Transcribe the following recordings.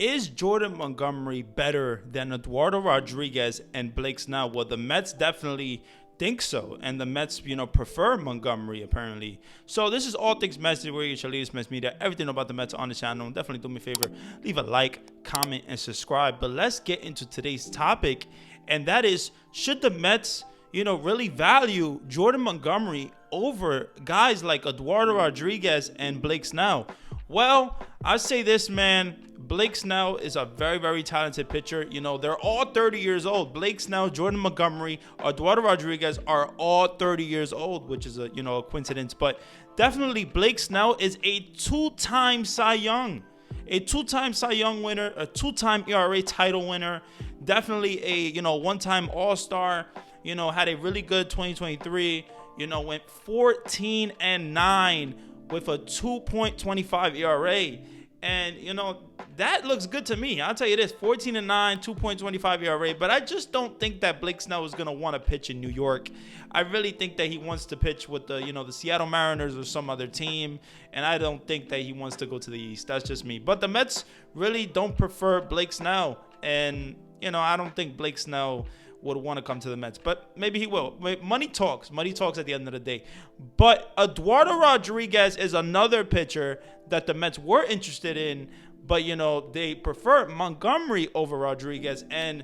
is Jordan Montgomery better than Eduardo Rodriguez and Blake Snell? Well, the Mets definitely think so, and the Mets, prefer Montgomery apparently. So this is All Things Mets, where you get your latest Mets media, everything about the Mets on the channel. Definitely do me a favor, leave a like, comment, and subscribe. But let's get into today's topic, and that is, should the Mets, really value Jordan Montgomery over guys like Eduardo Rodriguez and Blake Snell? Well, I say this, man. Blake Snell is a very, very talented pitcher. They're all 30 years old. Blake Snell, Jordan Montgomery, Eduardo Rodriguez are all 30 years old, which is a coincidence. But definitely Blake Snell is a two-time Cy Young. A two-time Cy Young winner, a two-time ERA title winner. Definitely a, one-time All-Star. Had a really good 2023. Went 14-9 with a 2.25 ERA. And, that looks good to me. I'll tell you this, 14-9, 2.25 ERA. But I just don't think that Blake Snell is going to want to pitch in New York. I really think that he wants to pitch with the, the Seattle Mariners or some other team. And I don't think that he wants to go to the East. That's just me. But the Mets really don't prefer Blake Snell. And, I don't think Blake Snell would want to come to the Mets, but maybe he will. Money talks at the end of the day. But Eduardo Rodriguez is another pitcher that the Mets were interested in, but they prefer Montgomery over Rodriguez. And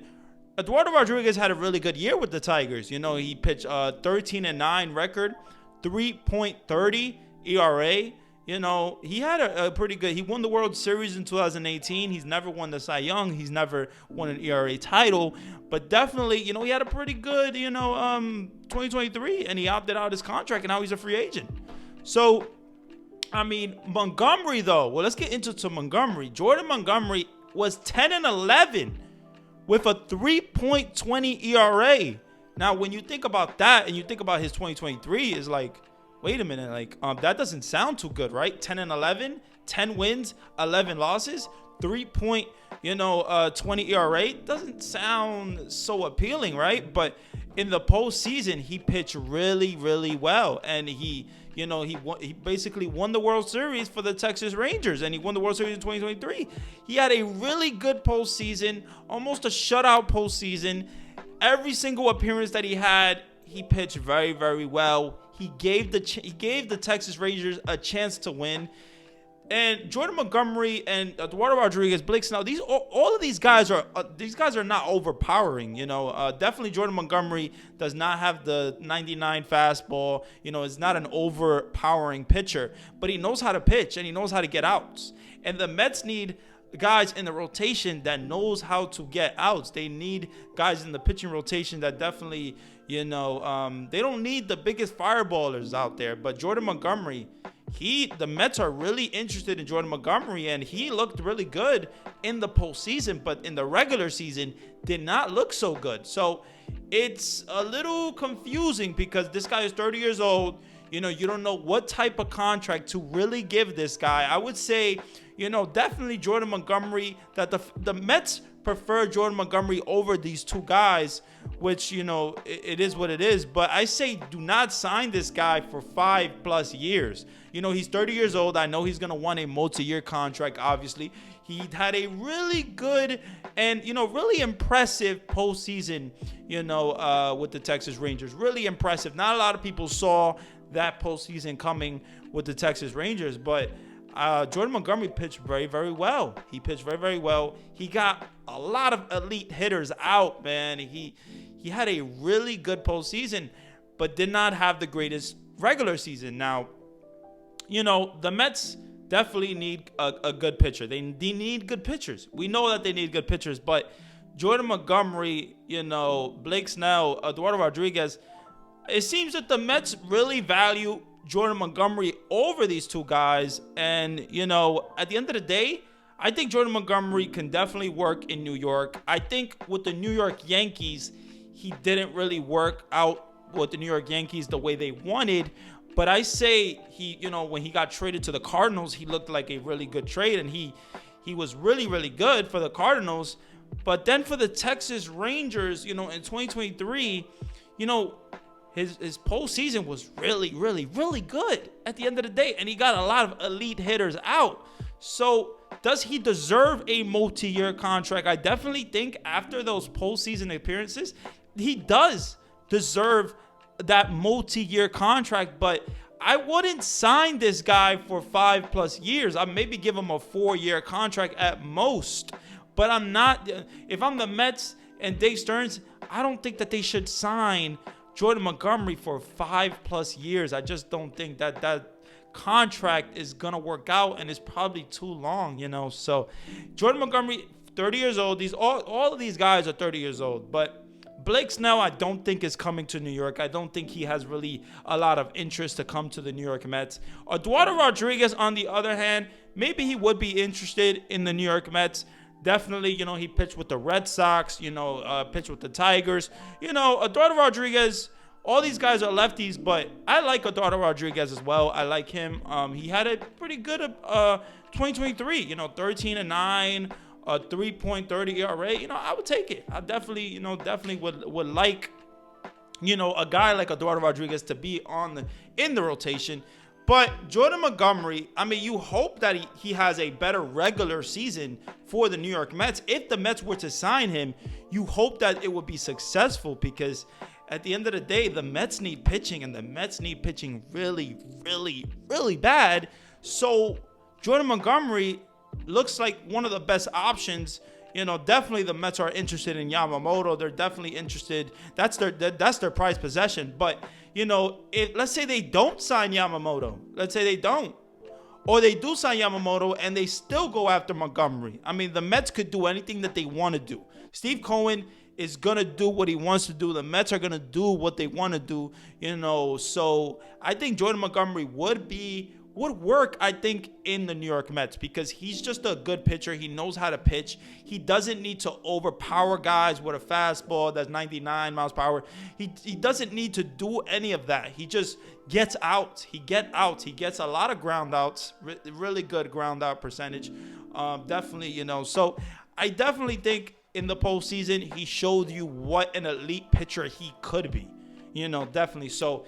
Eduardo Rodriguez had a really good year with the Tigers. He pitched a 13-9 record, 3.30 ERA. He had a pretty good. He won the World Series in 2018. He's never won the Cy Young. He's never won an ERA title. But definitely, he had a pretty good, 2023, and he opted out his contract, and now he's a free agent. So, Montgomery though. Well, let's get into Montgomery. Jordan Montgomery was 10-11 with a 3.20 ERA. Now, when you think about that, and you think about his 2023, is like, wait a minute, that doesn't sound too good, right? 10-11, 10 wins, 11 losses, 3.20 ERA doesn't sound so appealing, right? But in the postseason, he pitched really, really well, and he basically won the World Series for the Texas Rangers, and he won the World Series in 2023. He had a really good postseason, almost a shutout postseason. Every single appearance that he had, he pitched very, very well. He gave the Texas Rangers a chance to win. And Jordan Montgomery and Eduardo Rodriguez, Blake Snell, all of these guys are not overpowering. Definitely Jordan Montgomery does not have the 99 fastball. Is not an overpowering pitcher, but he knows how to pitch and he knows how to get outs. And the Mets need guys in the rotation that knows how to get outs. They need guys in the pitching rotation that definitely, they don't need the biggest fireballers out there. But Jordan Montgomery, the Mets are really interested in Jordan Montgomery, and he looked really good in the postseason, but in the regular season did not look so good. So it's a little confusing because this guy is 30 years old. You don't know what type of contract to really give this guy. I would say, definitely Jordan Montgomery, that the Mets prefer Jordan Montgomery over these two guys, which, it is what it is. But I say do not sign this guy for 5+ years. He's 30 years old. I know he's going to want a multi-year contract, obviously. He had a really good and, really impressive postseason, with the Texas Rangers. Really impressive. Not a lot of people saw that postseason coming with the Texas Rangers, but Jordan Montgomery pitched very, very well. He pitched very, very well. He got a lot of elite hitters out, man. He had a really good postseason, but did not have the greatest regular season. Now, the Mets definitely need a good pitcher. They need good pitchers. We know that they need good pitchers, but Jordan Montgomery, Blake Snell, Eduardo Rodriguez, it seems that the Mets really value Jordan Montgomery over these two guys. And, at the end of the day, I think Jordan Montgomery can definitely work in New York. I think with the New York Yankees, he didn't really work out with the New York Yankees the way they wanted. But I say when he got traded to the Cardinals, he looked like a really good trade, and he was really, really good for the Cardinals. But then for the Texas Rangers, in 2023, his postseason was really, really, really good at the end of the day, and he got a lot of elite hitters out. So Does he deserve a multi-year contract? I definitely think after those postseason appearances, he does deserve that multi-year contract, but I wouldn't sign this guy for 5+ years. I'd maybe give him a 4-year contract at most, but I'm not. If I'm the Mets and Dave Stearns, I don't think that they should sign Jordan Montgomery for 5+ years. I just don't think that contract is gonna work out, and it's probably too long, So Jordan Montgomery, 30 years old. All of these guys are 30 years old, but Blake Snell, I don't think is coming to New York. I don't think he has really a lot of interest to come to the New York Mets. Eduardo Rodriguez, on the other hand, maybe he would be interested in the New York Mets. Definitely, he pitched with the Red Sox, pitched with the Tigers. Eduardo Rodriguez, all these guys are lefties, but I like Eduardo Rodriguez as well. I like him. He had a pretty good 2023, 13-9, a 3.30 ERA. I would take it. I definitely would like, a guy like Eduardo Rodriguez to be in the rotation. But Jordan Montgomery, you hope that he has a better regular season for the New York Mets. If the Mets were to sign him, you hope that it would be successful, because at the end of the day, the Mets need pitching, and the Mets need pitching really, really, really bad. So Jordan Montgomery looks like one of the best options. Definitely the Mets are interested in Yamamoto. They're definitely interested. That's their prized possession. But, if let's say they don't sign Yamamoto, let's say they don't, or they do sign Yamamoto and they still go after Montgomery. The Mets could do anything that they want to do. Steve Cohen is going to do what he wants to do. The Mets are going to do what they want to do, So I think Jordan Montgomery would work, I think, in the New York Mets, because he's just a good pitcher. He knows how to pitch. He doesn't need to overpower guys with a fastball that's 99 miles per hour. He doesn't need to do any of that. He just gets out. He gets a lot of ground outs, really good ground out percentage. Definitely, So I definitely think in the postseason, he showed you what an elite pitcher he could be. Definitely. So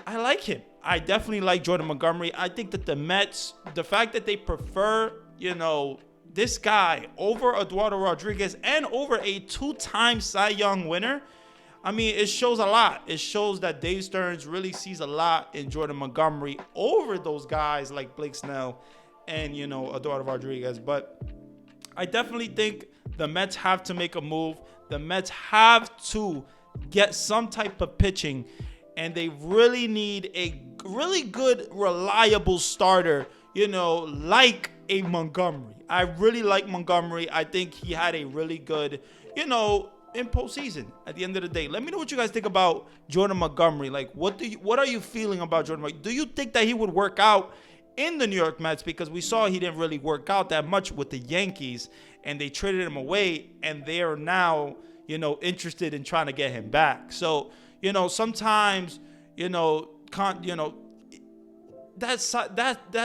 I like him. I definitely like Jordan Montgomery. I think that the Mets, the fact that they prefer, this guy over Eduardo Rodriguez and over a 2-time Cy Young winner, it shows a lot. It shows that Dave Stearns really sees a lot in Jordan Montgomery over those guys like Blake Snell and, Eduardo Rodriguez. But I definitely think the Mets have to make a move. The Mets have to get some type of pitching, and they really need a really good, reliable starter, like a Montgomery. I really like Montgomery. I think he had a really good, in postseason at the end of the day. Let me know what you guys think about Jordan Montgomery. Like, what are you feeling about Jordan Montgomery? Do you think that he would work out in the New York Mets? Because we saw he didn't really work out that much with the Yankees, and they traded him away, and they are now, interested in trying to get him back. So, sometimes, that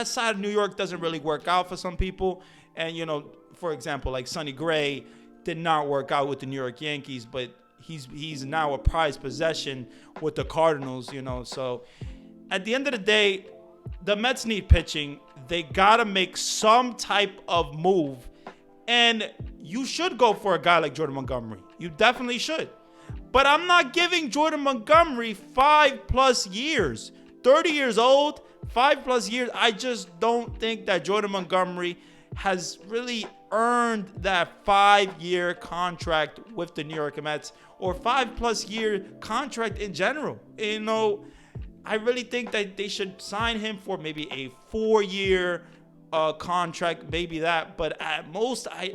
side of New York doesn't really work out for some people. And, for example, like Sonny Gray did not work out with the New York Yankees, but he's now a prized possession with the Cardinals, So at the end of the day, the Mets need pitching. They got to make some type of move. And you should go for a guy like Jordan Montgomery. You definitely should. But I'm not giving Jordan Montgomery 5+ years. 30 years old, 5+ years. I just don't think that Jordan Montgomery has really earned that 5-year contract with the New York Mets, or 5+ year contract in general. I really think that they should sign him for maybe a 4-year contract, maybe that, but at most, I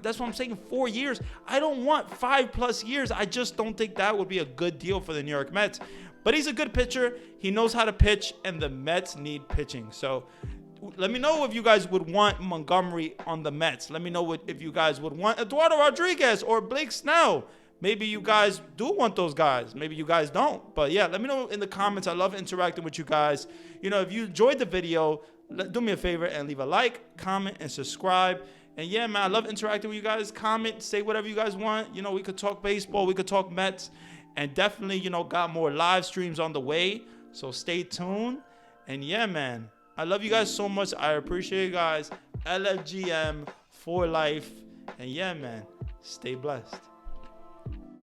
that's what I'm saying, 4 years. I don't want 5+ years. I just don't think that would be a good deal for the New York Mets. But he's a good pitcher. He knows how to pitch, and the Mets need pitching. So let me know if you guys would want Montgomery on the Mets. Let me know if you guys would want Eduardo Rodriguez or Blake Snell. Maybe you guys do want those guys. Maybe you guys don't. But yeah, let me know in the comments. I love interacting with you guys. If you enjoyed the video, do me a favor and leave a like, comment, and subscribe. And yeah, man, I love interacting with you guys. Comment, say whatever you guys want. We could talk baseball. We could talk Mets. And definitely, got more live streams on the way. So stay tuned. And yeah, man, I love you guys so much. I appreciate you guys. LFGM for life. And yeah, man, stay blessed.